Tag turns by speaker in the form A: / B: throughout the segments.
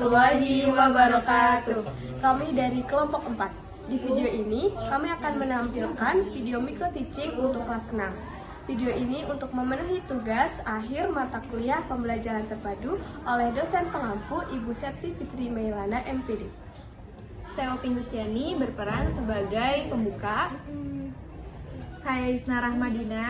A: warahmatullahi wabarakatuh. Kami dari kelompok 4. Di video ini, kami akan menampilkan video micro teaching untuk kelas 6. Video ini untuk memenuhi tugas akhir mata kuliah pembelajaran terpadu oleh dosen pengampu Ibu Septi Fitri Mailana, MPD.
B: Saya Opin Gustiani berperan sebagai pembuka. Saya Isna Rahmadina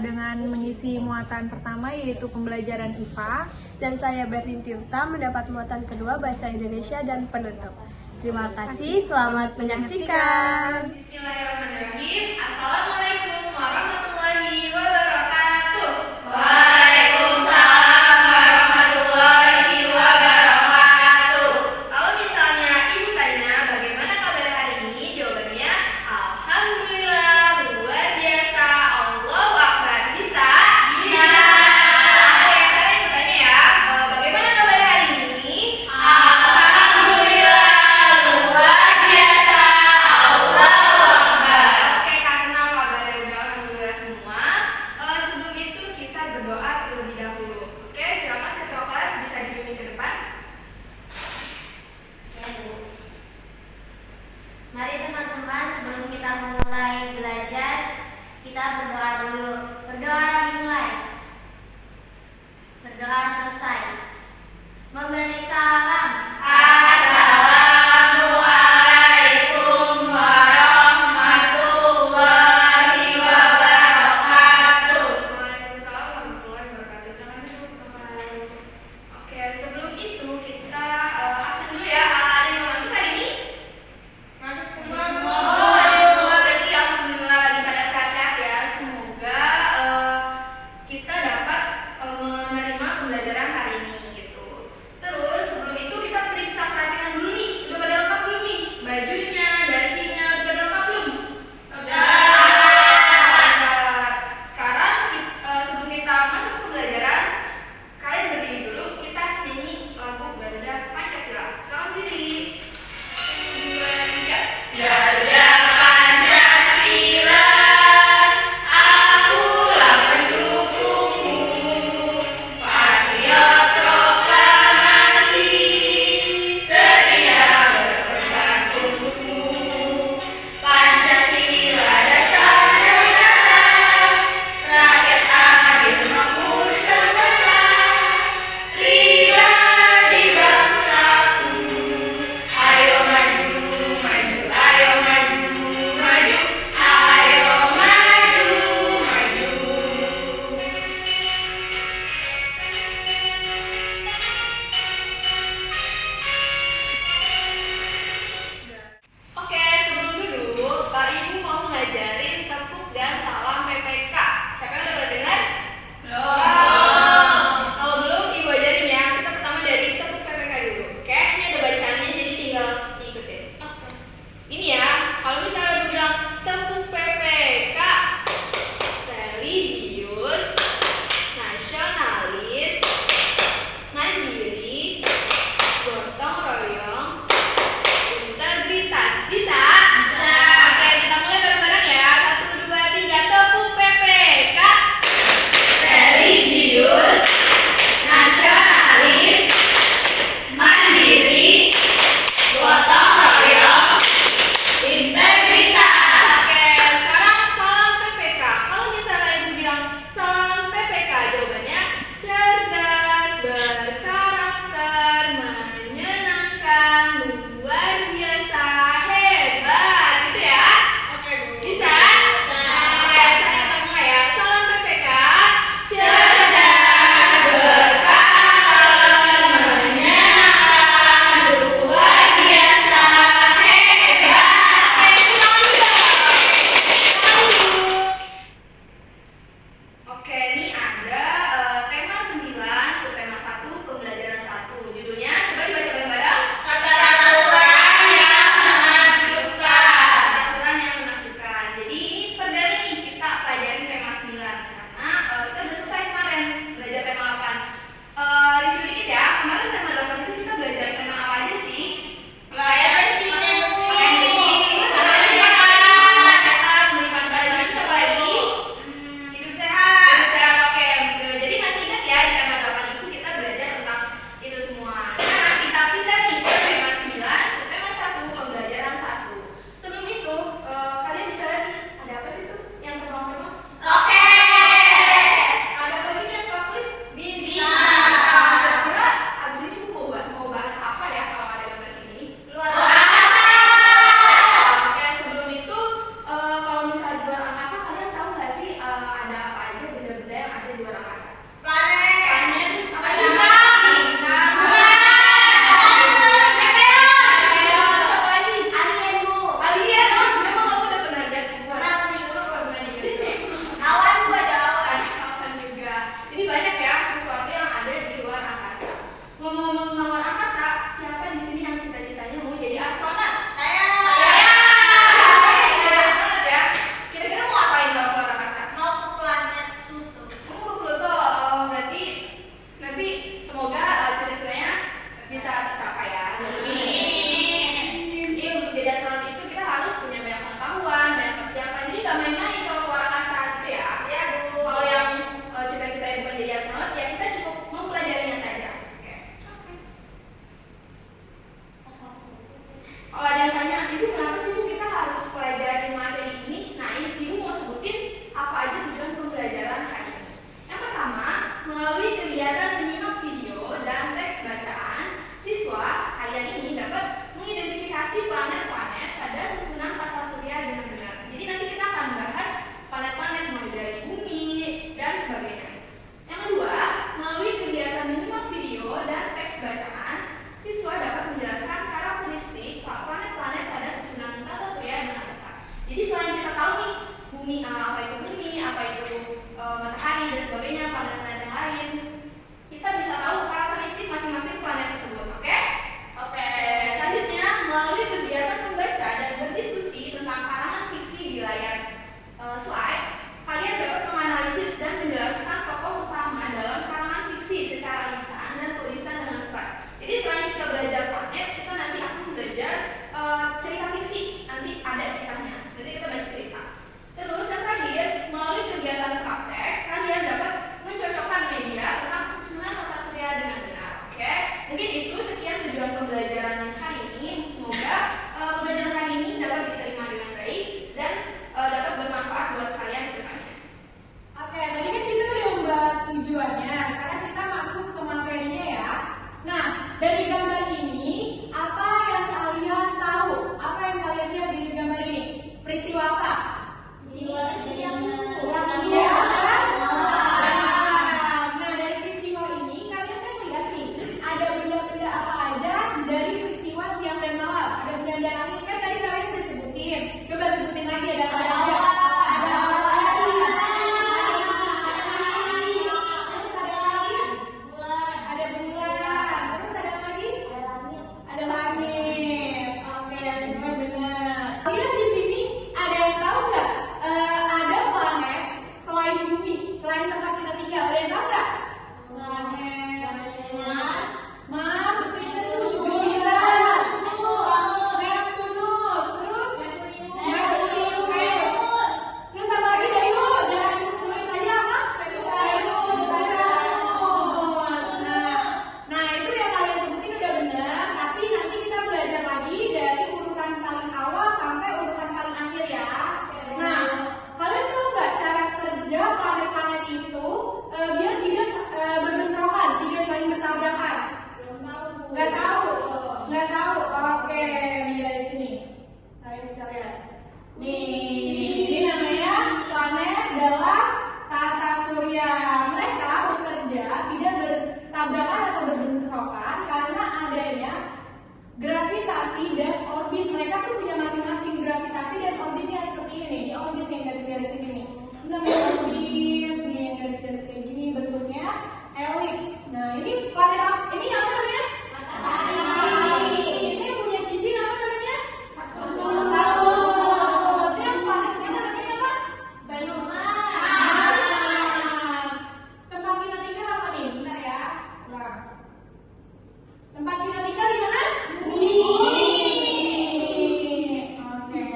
B: dengan mengisi muatan pertama yaitu pembelajaran IPA.
A: Dan saya Berlin Tirta mendapat muatan kedua Bahasa Indonesia dan penutup. Terima kasih, selamat menyaksikan.
C: Bismillahirrahmanirrahim. Assalamualaikum warahmatullahi wabarakatuh.
D: Waalaikumsalam warahmatullahi wabarakatuh.
C: Kalau misalnya ibu tanya bagaimana kabar hari ini, jawabannya alhamdulillah, luar biasa, Allahu Akbar. Bisa?
D: Bisa.
C: Oke, sekarang ibu tanya ya, bagaimana kabar hari ini?
D: Alhamdulillah, luar biasa, Allahu Akbar.
C: Oke, karena
B: gravitasi dan orbit. Mereka tuh punya masing-masing gravitasi dan orbitnya seperti ini. Ini orbit yang garis-garis ini. Ini namanya orbit, ini yang garis-garis kayak gini bentuknya elips. Nah, ini planet ini apa namanya? Matahari. Ini yang punya cincin apa namanya? Saturnus. Ini yang planet kita namanya apa? Venus. Tempat kita tinggal apa nih? Bentar ya. Nah. Tempat kita tinggal di mana? Bumi. Oke.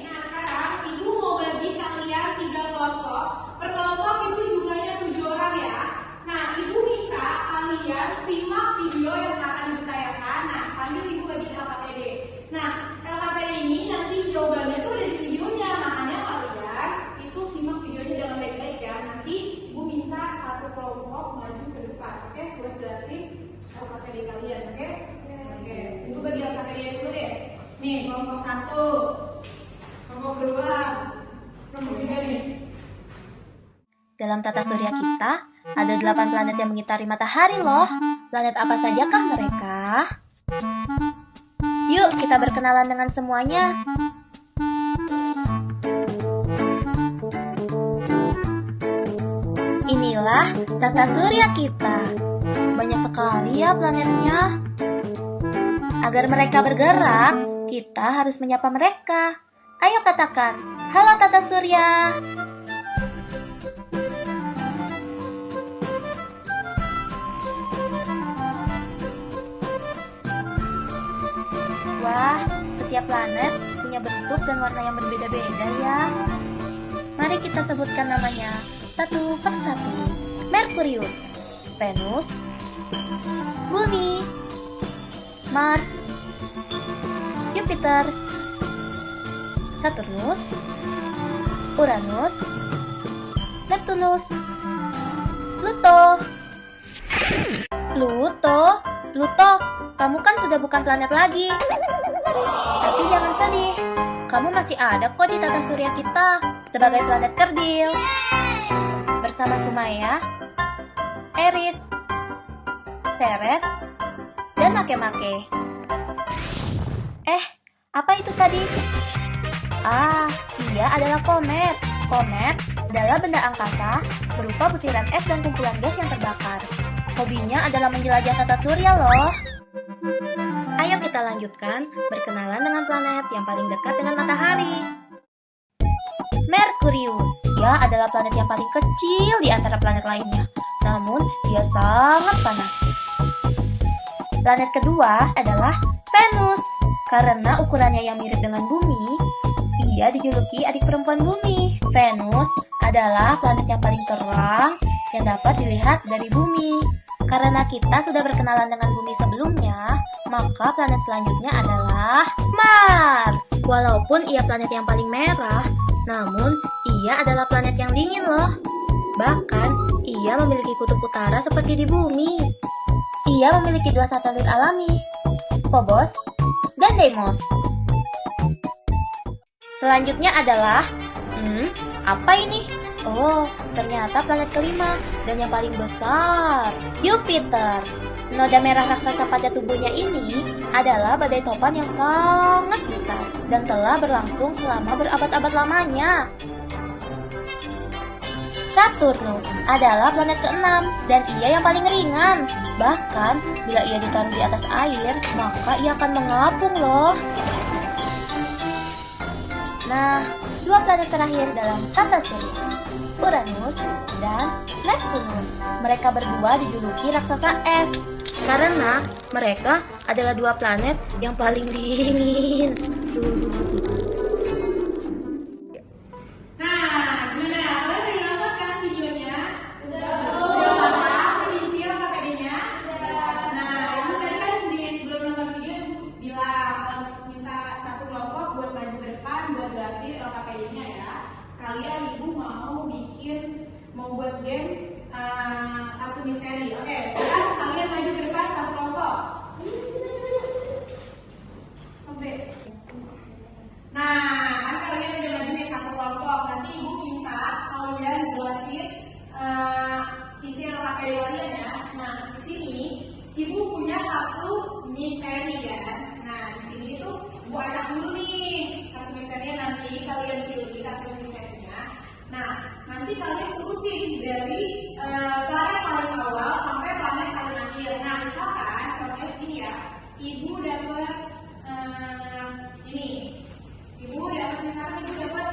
B: Nah, sekarang Ibu mau bagi kalian 3 kelompok. Per kelompok itu jumlahnya 7 orang ya. Nah, Ibu minta kalian simak video yang akan Ibu tayangkan. Nah, sambil Ibu bagi LKPD. Nah, LKPD ini nanti jawabannya tuh ada di videonya. Makanya kalian itu simak videonya dengan baik-baik ya. Nanti Ibu minta satu kelompok maju ke depan. Oke, buat jelasin LKPD kalian, oke? Oke. Ibu bagi LKPD dulu deh. Nih, kelompok 1, kelompok 2, kelompok 3 nih.
E: Dalam tata surya kita, ada 8 planet yang mengitari matahari loh. Planet apa sajakah mereka? Yuk, kita berkenalan dengan semuanya. Inilah tata surya kita. Banyak sekali ya planetnya. Agar mereka bergerak, kita harus menyapa mereka. Ayo katakan, halo tata surya. Wah, setiap planet punya bentuk dan warna yang berbeda-beda ya. Mari kita sebutkan namanya satu persatu. Merkurius, Venus, Bumi, Mars, Jupiter, Saturnus, Uranus, Neptunus, Pluto. Pluto, kamu kan sudah bukan planet lagi. Tapi jangan sedih, kamu masih ada kok di tata surya kita sebagai planet kerdil. Bersama Kumaya, Eris, Ceres, dan Makemake. Apa itu tadi? Dia adalah komet. Komet adalah benda angkasa berupa butiran es dan kumpulan gas yang terbakar. Hobinya adalah menjelajah tata surya loh. Ayo kita lanjutkan berkenalan dengan planet yang paling dekat dengan matahari. Merkurius, dia adalah planet yang paling kecil di antara planet lainnya. Namun, dia sangat panas. Planet kedua adalah Venus. Karena ukurannya yang mirip dengan bumi, ia dijuluki adik perempuan bumi. Venus adalah planet yang paling terang yang dapat dilihat dari bumi. Karena kita sudah berkenalan dengan bumi sebelumnya, maka planet selanjutnya adalah Mars. Walaupun ia planet yang paling merah, namun ia adalah planet yang dingin loh. Bahkan, ia memiliki kutub utara seperti di bumi. Ia memiliki 2 satelit alami, Phobos dan Deimos. Selanjutnya adalah, apa ini? Oh, ternyata planet kelima dan yang paling besar, Jupiter. Noda merah raksasa pada tubuhnya ini adalah badai topan yang sangat besar dan telah berlangsung selama berabad-abad lamanya. Saturnus adalah planet ke-6 dan ia yang paling ringan. Bahkan, bila ia ditaruh di atas air, maka ia akan mengapung loh. Nah, 2 planet terakhir dalam tata surya, Uranus dan Neptunus. Mereka berdua dijuluki raksasa es karena mereka adalah 2 planet yang paling dingin.
B: Nah, gimana? Kalian udah nonton kan videonya? Udah paham isi LKPD-nya? Nah, Ibu tadi kan sebelum nonton video Ibu bilang minta satu kelompok buat maju ke depan buat jelasin LKPD-nya ya. Sekalian Ibu mau buat game kartu misteri. Oke, sekarang kalian maju ke depan satu kelompok. Nah, kan kalian udah maju nih satu kelompok. Nanti Ibu minta kalian jelasin isi LKPD kalian ya. Nah, di sini Ibu punya kartu misteri ya. Nah, di nanti kalian urutin dari planet paling awal sampai planet paling akhir. Nah, misalkan contohnya ini ya, ibu dapat ini, misalkan ibu dapat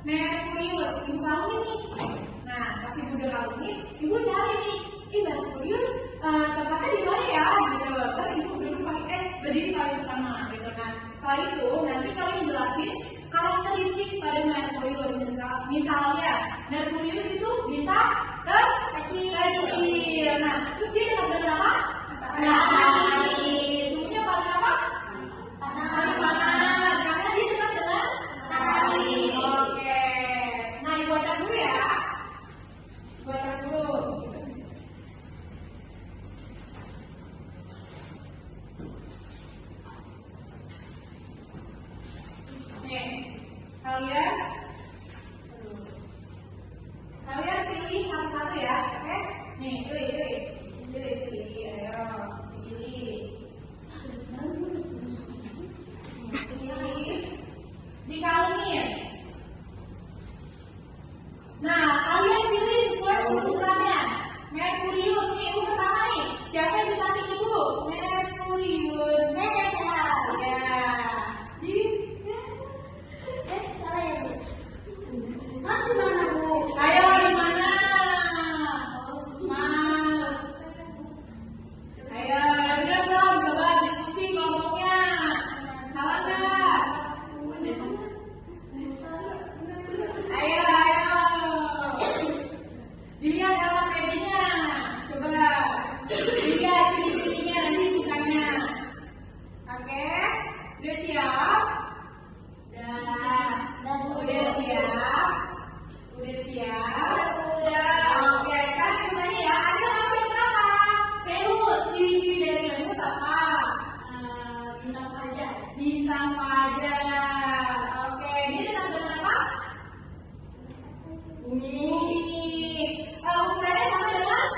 B: Merkurius, ibu kalungin nih. Nah, pas ibu udah kalungin, ibu cari nih, Merkurius tempatnya di mana ya, gitu. Ntar ibu berdiri paling pertama, gitu. Nah, setelah itu nanti kalian jelasin karakteristik pada Merkurius. Misalnya, Merkurius itu bintang kecil. Nah, terus dia dekat dengan apa? Matahari. Suhunya paling apa? Paling panas. Karena dia dekat dengan matahari. Oke. Nah, ibu baca dulu ya. Baca dulu. Nih, kalian pilih satu-satu ya, oke? Nih, pilih, ayo, pilih, dikalungin. Nah, kalian pilih sesuai urutannya. Merkurius nih, ibu pertama nih. Siapa yang di samping ibu? Merkurius. Ya. Mas di mana, Bu? Ayo, di mana? Mas. Ayo, udah dong, coba diskusi kelompoknya. Salah nggak? Ayo. Dilihat LPD-nya. Coba. Dilihat ciri-cirinya, nanti bukannya. Oke? Udah siap? Udah siap? Udah siap? Oke, sekarang ibu tanya ya, ada nama yang berapa? Venus. Ciri-ciri dari Venus apa? Bintang fajar. Oke, dia dekat dengan apa? Bumi. Ukurannya sama dengan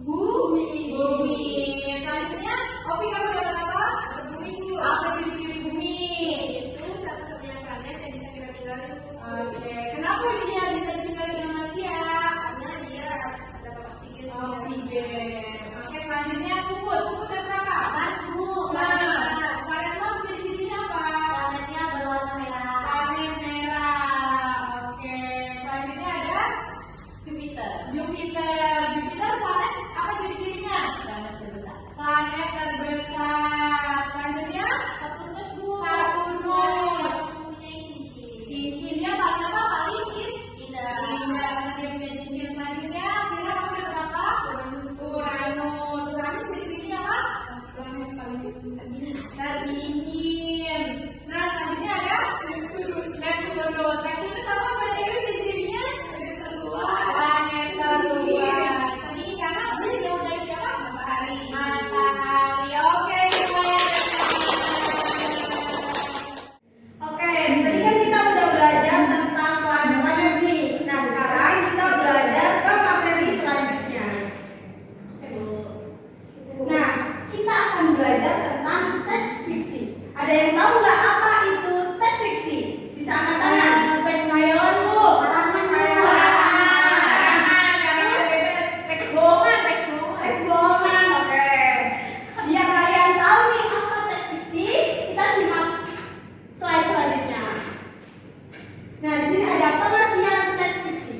B: bumi. Selanjutnya, Opi kamu dapat apa? Apa ciri-ciri bumi?
C: Satu-satunya planet yang bisa kita tinggalin.
B: Oke, kenapa dia bisa ditinggali dengan manusia?
C: Karena dia dapat oksigen.
B: Oke, selanjutnya Puput dapat apa? Nah, planet Mars ciri-cirinya apa?
C: Planetnya berwarna merah.
B: Planet merah. Oke, selanjutnya ada Jupiter planet apa ciri-cirinya? Planet terbesar. Selanjutnya Saturnus. Cincinnya paling apa? Paling indah. Karena dia punya cincin. Selanjutnya Mira kamu dapat apa? Uranus ciri-cirinya apa? Terdingin. Nah, selanjutnya ada Neptunus apa pada diri ciri-cirinya? Planet terluar. Terdingin karena dia jauh dari siapa? Matahari. Oke, semuanya. Oke, tadi kan kita udah belajar tentang planet-planet nih. Nah, sekarang kita belajar ke materi selanjutnya. Nah, kita akan belajar tentang teks fiksi. Ada yang tahu nggak apa itu teks fiksi? Bisa angkat tangan. Teks khayalan, Bu. Karena khayalan. Teks bohongan. Oke. Biar kalian tahu nih apa teks fiksi, kita simak slide selanjutnya. Nah, di sini ada pengertian teks fiksi.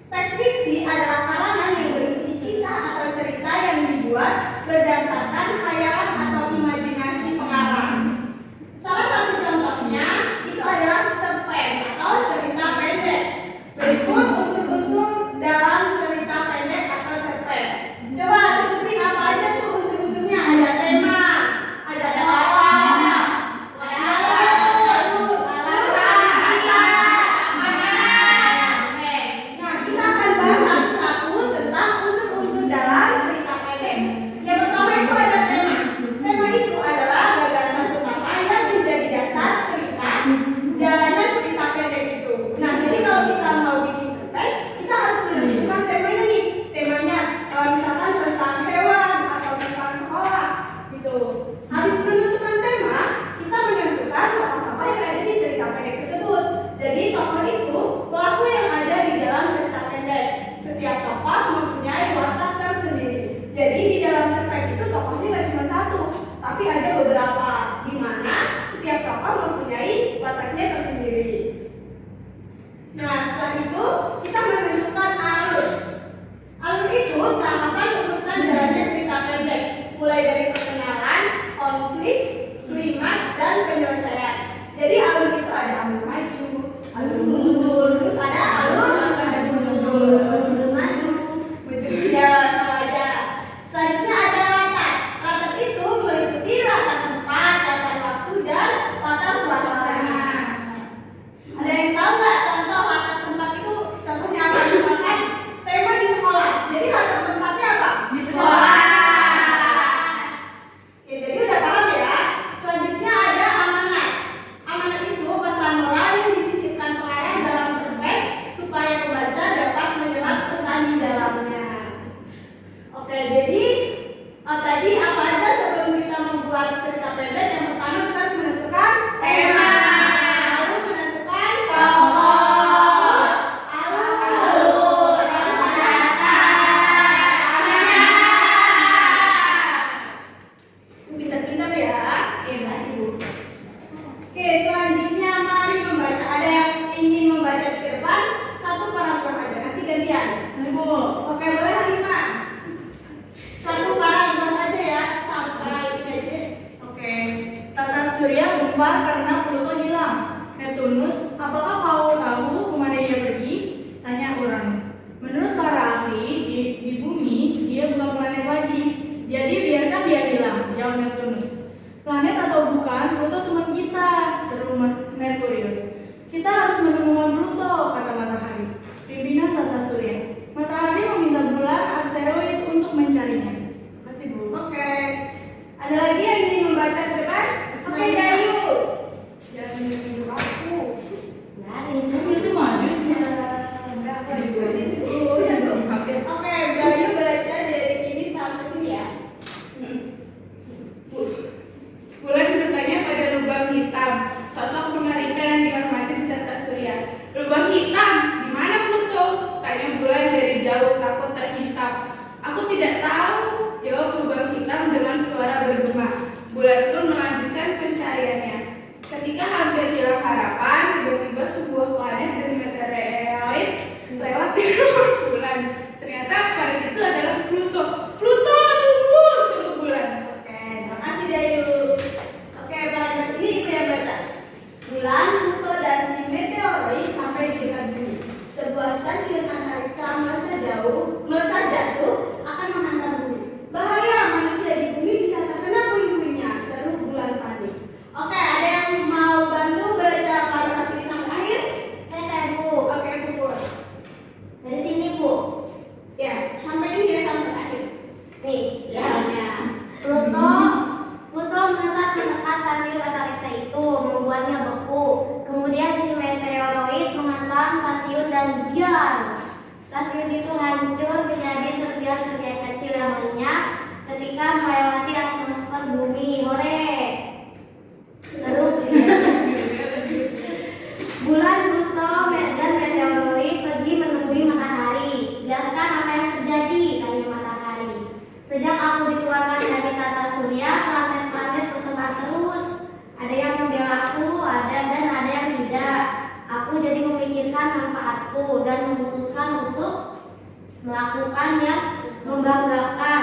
B: Teks fiksi adalah karangan yang berisi kisah atau cerita yang dibuat berdasarkan khayalan atau imajinasi pengarang. Salah satu contohnya itu adalah cerpen atau cerita pendek. Berikut unsur-unsur dalam cerita pendek atau cerpen. Coba sebutin apa aja tuh unsur-unsurnya. Ada tema, ada lawan, Nah, kita akan bahas satu-satu tentang unsur-unsur dalam cerita pendek. Yang pertama itu ada tema. Tema itu adalah gagasan utama yang menjadi dasar cerita, jalannya cerita pendek itu. Nah, jadi kalau kita mau bikin kalian?
D: Bu.
B: Oke, boleh Halimah. Satu paragraf aja ya, sampai ini aja.
D: Oke. Tata surya gumpal karena Pluto hilang. Neptunus, apakah kau tahu kemana dia pergi? Tanya Uranus. Menurut para ahli di bumi, dia bukan planet lagi. Jadi biarkan dia hilang, jawab Neptunus. Planet atau bukan, Pluto teman kita, seru Merkurius. Kita harus menemukan Pluto, kata Matahari. Pimpinan tata surya. Matahari meminta bulan asteroid untuk mencarinya. Terima kasih, Bu.
B: Oke. Ada lagi yang ingin membaca ke depan? Oke, Dayu.
D: Jangan menunjuk aku.
B: Dari
D: Biasa maju sih.
B: berapa Oke, Dayu baca dari ini sampai sini ya.
D: Bulan bertanya pada lubang hitam, sosok mengerikan yang dihormati di tata surya. Lubang hitam, di mana Pluto? Tanya bulan dari jauh, takut terhisap. Aku tidak tahu, jawab lubang hitam dengan suara bergema. Bulan pun melanjutkan pencariannya. Ketika hampir hilang harapan, tiba-tiba sebuah planet dan meteoroid lewat di luar bulan. Ternyata planet itu adalah Pluto. Pluto, tunggu, seru bulan.
B: Oke, terima kasih Dayu. Oke, paragraf ini Ibu yang baca. Bulan, Pluto, dan si meteoroid sampai di dekat bumi. Sebuah stasiun antariksa melesat jatuh akan menghantam bumi. Bahaya, manusia di bumi bisa terkena puing-puingnya. Seru bulan panik. Oke, ada yang mau bantu baca paragraf ini sampai akhir?
F: Saya Bu.
B: Oke, Pupur.
F: Dari sini Bu.
B: Ya, sampai ini ya, sampai akhir.
F: Nih.
B: Ya.
F: Pluto melesat mendekat stasiun antariksa itu, membuatnya beku. Kemudian si meteoroid menghantam stasiun dan biar. Stasiun itu hancur menjadi serpihan-serpihan kecil yang lenyap ketika melewati atmosfer bumi. Hore! Seru ya. Bulan, Pluto, dan meteoroid pergi menemui matahari. Jelaskan apa yang terjadi, tanya matahari. Sejak aku dikeluarkan dari tata surya, planet-planet bertebar terus. Ada yang membelaku, dan ada yang tidak. Aku jadi memikirkan manfaatku dan memutuskan untuk melakukan yang membanggakan.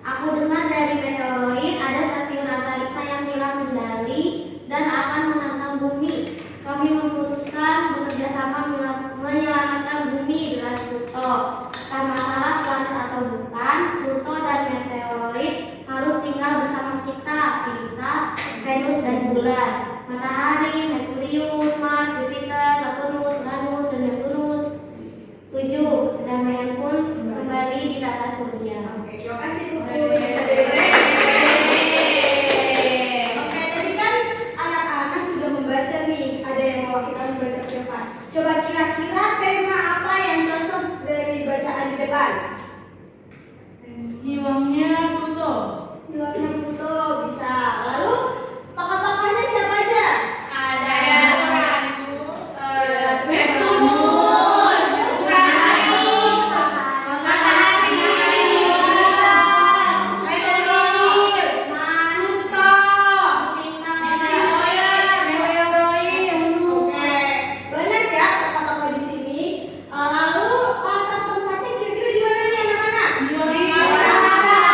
F: Aku dengar dari meteoroid ada stasiun antariksa yang hilang kendali dan akan menghantam bumi. Kami memutuskan bekerja sama menyelamatkan bumi, jelas Pluto. Tak masalah planet atau bukan, Pluto dan meteoroid harus tinggal bersama kita, Venus dan bulan, Matahari, Merkurius, Mars, Jupiter, Saturnus, Uranus, dan Neptunus. Setuju, kedamaian pun kembali di tata surya.
B: Oke, terima kasih Pupur. Oke, tadi kan anak-anak sudah membaca nih. Ada yang mau kita membaca ke depan. Coba kira-kira tema apa yang cocok dari bacaan di depan?
D: Hilangnya Pluto.
B: Hilangnya Pluto bisa. Lalu tokoh-tokohnya siapa aja?
C: Ada
D: Neptunus,
B: Oke, banyak ya tokoh-tokoh di sini. Lalu latar tempatnya kira-kira di mana nih anak-anak?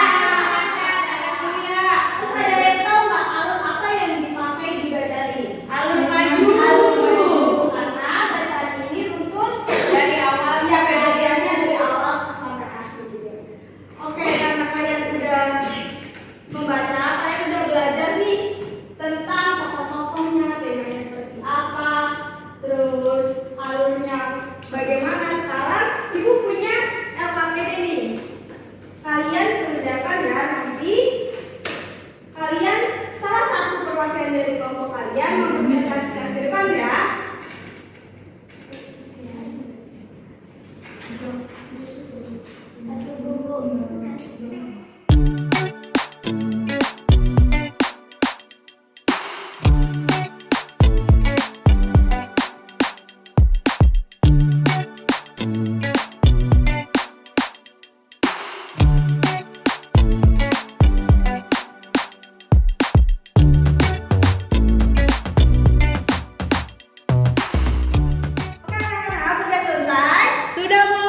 B: Terus ada yang tahu nggak alur apa yang dipakai di bacaan ini?
D: Alur maju.
B: Alur maju, karena bacaan ini runtut
D: Dari awal
B: ya kejadiannya dari awal sampai akhir. Oke, karena kalian udah membaca, kalian udah belajar nih tentang tokoh-tokohnya, temanya seperti apa, terus alurnya bagaimana. Sekarang ibu punya LKPD nih. Kalian kerjakan ya, nanti kalian salah satu perwakilan dari kelompok kalian mempresentasikan ke depan ya. Oke, anak-anak, udah selesai?
D: Sudah, Bu.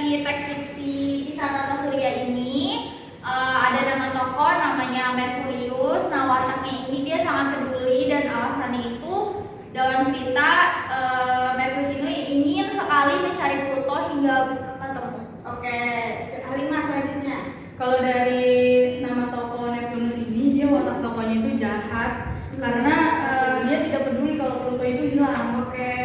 G: dari teks fiksi Kisah Tata Surya ini ada nama tokoh namanya Merkurius. Nah, wataknya ini dia sangat peduli dan alasannya itu dalam cerita Merkurius ini ingin sekali mencari Pluto hingga ketemu.
B: Oke, Halimah selanjutnya.
H: Kalau dari nama tokoh Neptunus ini, dia watak tokohnya itu jahat karena dia tidak peduli kalau Pluto itu hilang.
B: Oke,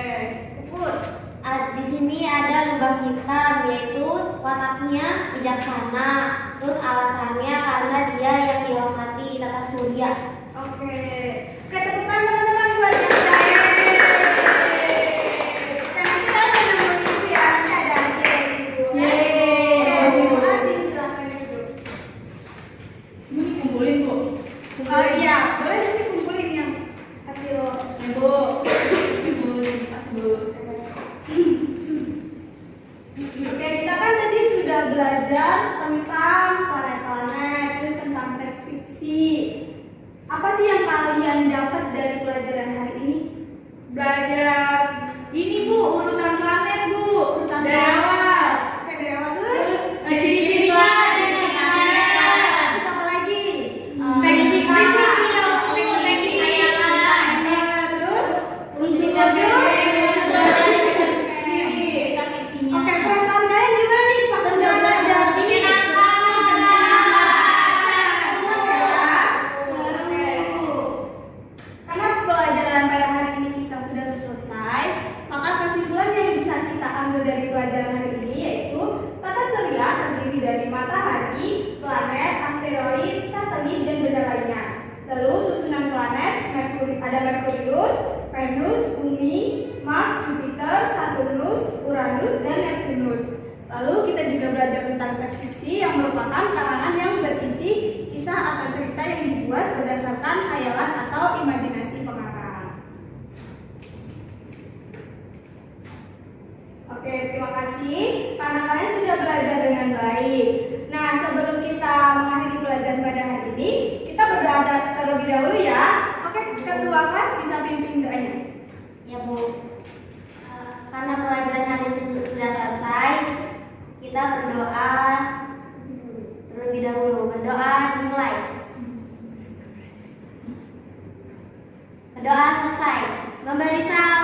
B: Puput.
F: Di sini ada lubang hitam, yaitu wataknya bijaksana. Terus alasannya karena dia yang dihormati di tata surya.
B: Oke, tepuk tangan teman-teman buat yang saya. Karena kita ada nomor itu ya, ada aja gitu.
H: Yeay.
B: Terima kasih, silakan itu.
H: Ini kumpulin tuh.
B: Oh iya, boleh sih kumpulin yang hasil.
H: Bu, Bu.
B: Oke, kita kan tadi sudah belajar tentang planet-planet, terus tentang teks fiksi. Apa sih yang kalian dapat dari pelajaran hari ini?
D: Belajar ini Bu, urutan planet Bu.
B: Urutan
D: Dari
B: planet.
D: awal.
B: Oke, dari awal terus.
D: Ciri-cirinya.
B: Terus apa lagi?
D: Teks fiksi
B: Terus
G: Unsur-unsur
B: fiksi.
G: cerita fiksinya.
B: Oke, perasaan kalian gimana nih pas udah belajar? Karena pelajaran pada hari ini kita sudah selesai, maka kesimpulan yang bisa kita ambil dari pelajaran hari ini yaitu tata surya terdiri dari matahari, planet, asteroid, satelit, dan benda lainnya. Lalu susunan planet, ada Merkurius, Venus, Bumi, Mars, Jupiter, Saturnus, Uranus, dan Neptunus. Lalu kita juga belajar tentang teks fiksi yang merupakan karangan yang berisi kisah atau cerita yang dibuat berdasarkan khayalan atau imajinasi pengarang. Oke, terima kasih karena kalian sudah belajar dengan baik. Nah, sebelum kita mengakhiri pelajaran pada hari ini, kita berdoa terlebih dahulu ya. Oke, ketua kelas bisa pimpin doanya.
F: Ya Bu, karena pelajaran hari ini sudah selesai, kita berdoa terlebih dahulu. Berdoa dimulai. Berdoa selesai. Memberi salam